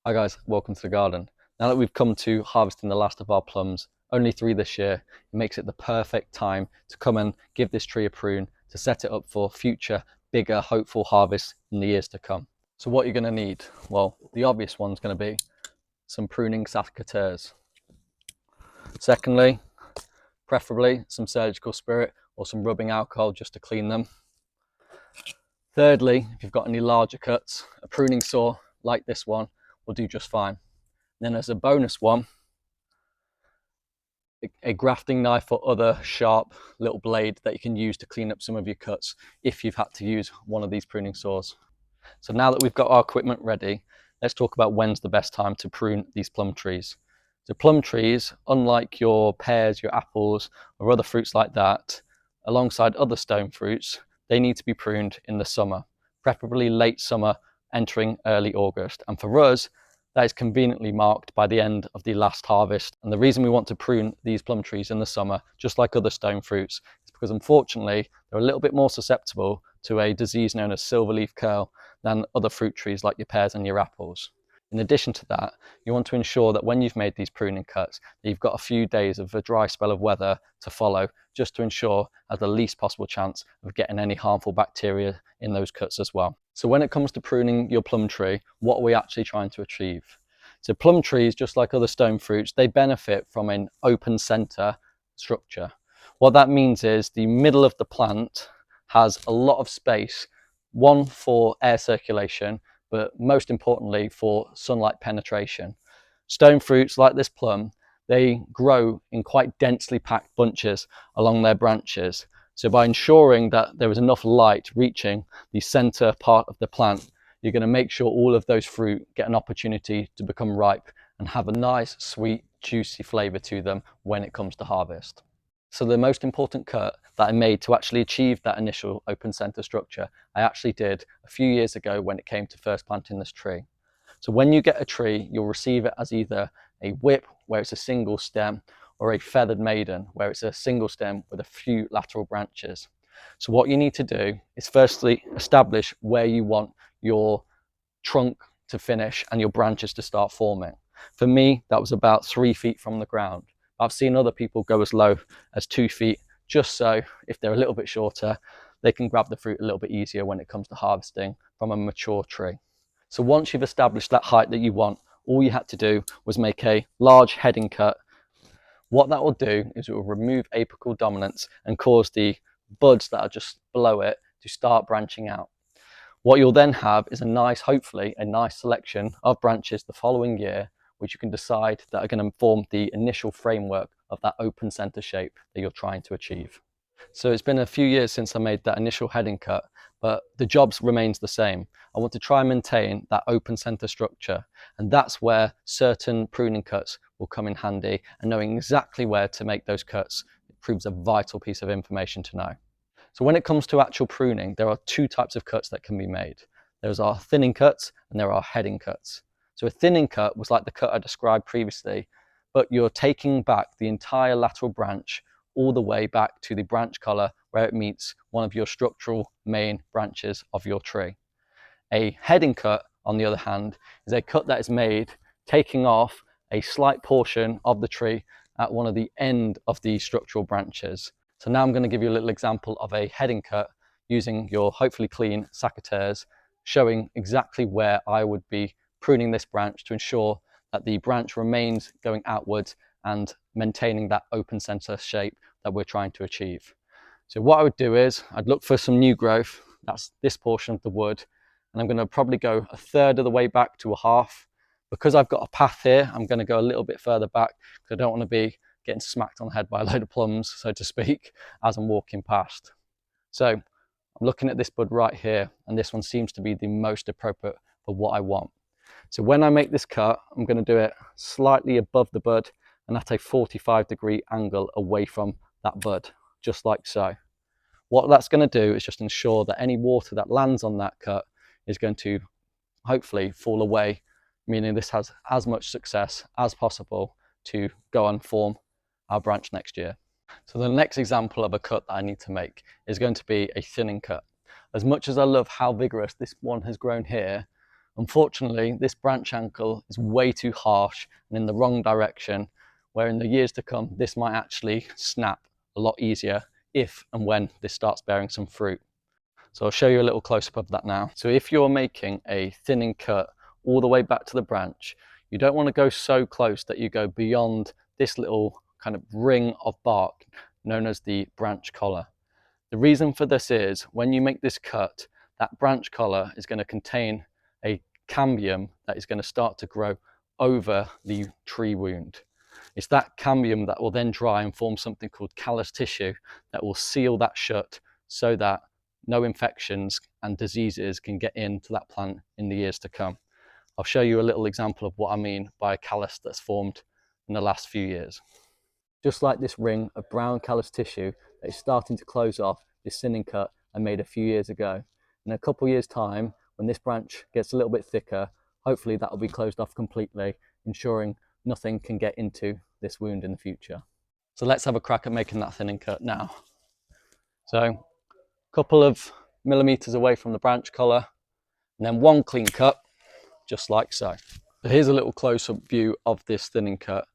Hi guys, welcome to the garden. Now that we've come to harvesting the last of our plums, only 3 this year, it makes it the perfect time to come and give this tree a prune to set it up for future, bigger, hopeful harvests in the years to come. So what you're going to need, well, the obvious one's going to be some pruning secateurs. Secondly, preferably some surgical spirit or some rubbing alcohol just to clean them. Thirdly, if you've got any larger cuts, a pruning saw like this one will do just fine. Then as a bonus one, a grafting knife or other sharp little blade that you can use to clean up some of your cuts if you've had to use one of these pruning saws. So now that we've got our equipment ready, let's talk about when's the best time to prune these plum trees. So plum trees, unlike your pears, your apples, or other fruits like that, alongside other stone fruits, they need to be pruned in the summer, preferably late summer, entering early August. And for us, that is conveniently marked by the end of the last harvest. And the reason we want to prune these plum trees in the summer, just like other stone fruits, is because unfortunately they're a little bit more susceptible to a disease known as silverleaf curl than other fruit trees like your pears and your apples. In addition to that, you want to ensure that when you've made these pruning cuts, that you've got a few days of a dry spell of weather to follow, just to ensure at the least possible chance of getting any harmful bacteria in those cuts as well. So when it comes to pruning your plum tree, what are we actually trying to achieve? So plum trees, just like other stone fruits, they benefit from an open center structure. What that means is the middle of the plant has a lot of space, one for air circulation, but most importantly for sunlight penetration. Stone fruits like this plum, they grow in quite densely packed bunches along their branches. So by ensuring that there is enough light reaching the center part of the plant, you're going to make sure all of those fruit get an opportunity to become ripe and have a nice, sweet, juicy flavor to them when it comes to harvest. So the most important cut that I made to actually achieve that initial open center structure, I actually did a few years ago when it came to first planting this tree. So when you get a tree, you'll receive it as either a whip, where it's a single stem, or a feathered maiden, where it's a single stem with a few lateral branches. So what you need to do is firstly establish where you want your trunk to finish and your branches to start forming. For me, that was about 3 feet from the ground. I've seen other people go as low as 2 feet, just so if they're a little bit shorter, they can grab the fruit a little bit easier when it comes to harvesting from a mature tree. So once you've established that height that you want, all you had to do was make a large heading cut. What that will do is it will remove apical dominance and cause the buds that are just below it to start branching out. What you'll then have is hopefully a nice selection of branches the following year, which you can decide that are going to form the initial framework of that open center shape that you're trying to achieve. So it's been a few years since I made that initial heading cut, but the job remains the same. I want to try and maintain that open center structure, and that's where certain pruning cuts will come in handy, and knowing exactly where to make those cuts proves a vital piece of information to know. So when it comes to actual pruning, there are 2 types of cuts that can be made. There's our thinning cuts and there are heading cuts. So a thinning cut was like the cut I described previously, but you're taking back the entire lateral branch all the way back to the branch collar where it meets one of your structural main branches of your tree. A heading cut, on the other hand, is a cut that is made taking off a slight portion of the tree at one of the end of the structural branches. So now I'm going to give you a little example of a heading cut using your hopefully clean secateurs, showing exactly where I would be pruning this branch to ensure that the branch remains going outwards and maintaining that open center shape that we're trying to achieve. So what I would do is I'd look for some new growth, that's this portion of the wood, and I'm going to probably go a third of the way back to a half. Because I've got a path here, I'm going to go a little bit further back because I don't want to be getting smacked on the head by a load of plums, so to speak, as I'm walking past. So I'm looking at this bud right here, and this one seems to be the most appropriate for what I want. So when I make this cut, I'm going to do it slightly above the bud and at a 45-degree angle away from that bud, just like so. What that's going to do is just ensure that any water that lands on that cut is going to hopefully fall away, meaning this has as much success as possible to go and form our branch next year. So the next example of a cut that I need to make is going to be a thinning cut. As much as I love how vigorous this one has grown here, Unfortunately, this branch angle is way too harsh and in the wrong direction, where in the years to come, this might actually snap a lot easier if and when this starts bearing some fruit. So I'll show you a little close-up of that now. So if you're making a thinning cut all the way back to the branch, you don't want to go so close that you go beyond this little kind of ring of bark known as the branch collar. The reason for this is when you make this cut, that branch collar is going to contain a cambium that is going to start to grow over the tree wound. It's that cambium that will then dry and form something called callus tissue that will seal that shut so that no infections and diseases can get into that plant in the years to come. I'll show you a little example of what I mean by a callus that's formed in the last few years. Just like this ring of brown callus tissue that is starting to close off this thinning cut I made a few years ago. In a couple of years' time, when this branch gets a little bit thicker, hopefully that will be closed off completely, ensuring nothing can get into this wound in the future. So let's have a crack at making that thinning cut now. So a couple of millimeters away from the branch collar, and then one clean cut, just like so. So here's a little close-up view of this thinning cut.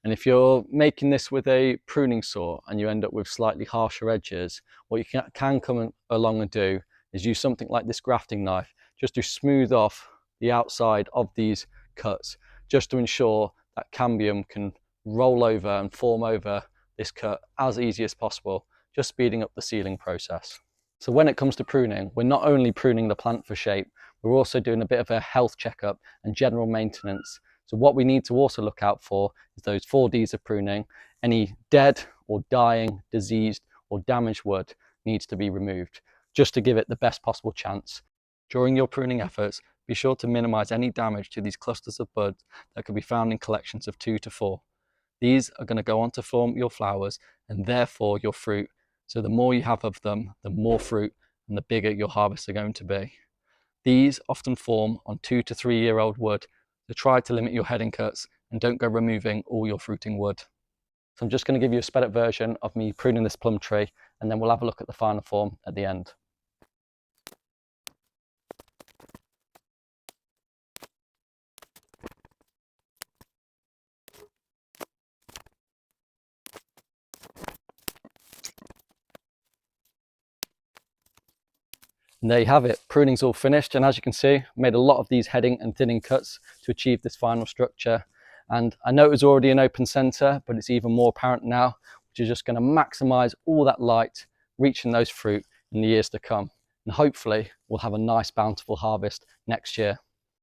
And if you're making this with a pruning saw and you end up with slightly harsher edges, what you can come along and do is use something like this grafting knife just to smooth off the outside of these cuts, just to ensure that cambium can roll over and form over this cut as easy as possible, just speeding up the sealing process. So when it comes to pruning, we're not only pruning the plant for shape, we're also doing a bit of a health checkup and general maintenance. So what we need to also look out for is those 4 Ds of pruning. Any dead or dying, diseased or damaged wood needs to be removed, just to give it the best possible chance. During your pruning efforts, be sure to minimize any damage to these clusters of buds that can be found in collections of 2 to 4. These are going to go on to form your flowers and therefore your fruit. So the more you have of them, the more fruit and the bigger your harvests are going to be. These often form on 2 to 3 year old wood, so try to limit your heading cuts and don't go removing all your fruiting wood. So I'm just going to give you a sped up version of me pruning this plum tree, and then we'll have a look at the final form at the end. And there you have it, pruning's all finished, and as you can see, I made a lot of these heading and thinning cuts to achieve this final structure. And I know it was already an open center, but it's even more apparent now, which is just going to maximize all that light reaching those fruit in the years to come. And hopefully we'll have a nice bountiful harvest next year.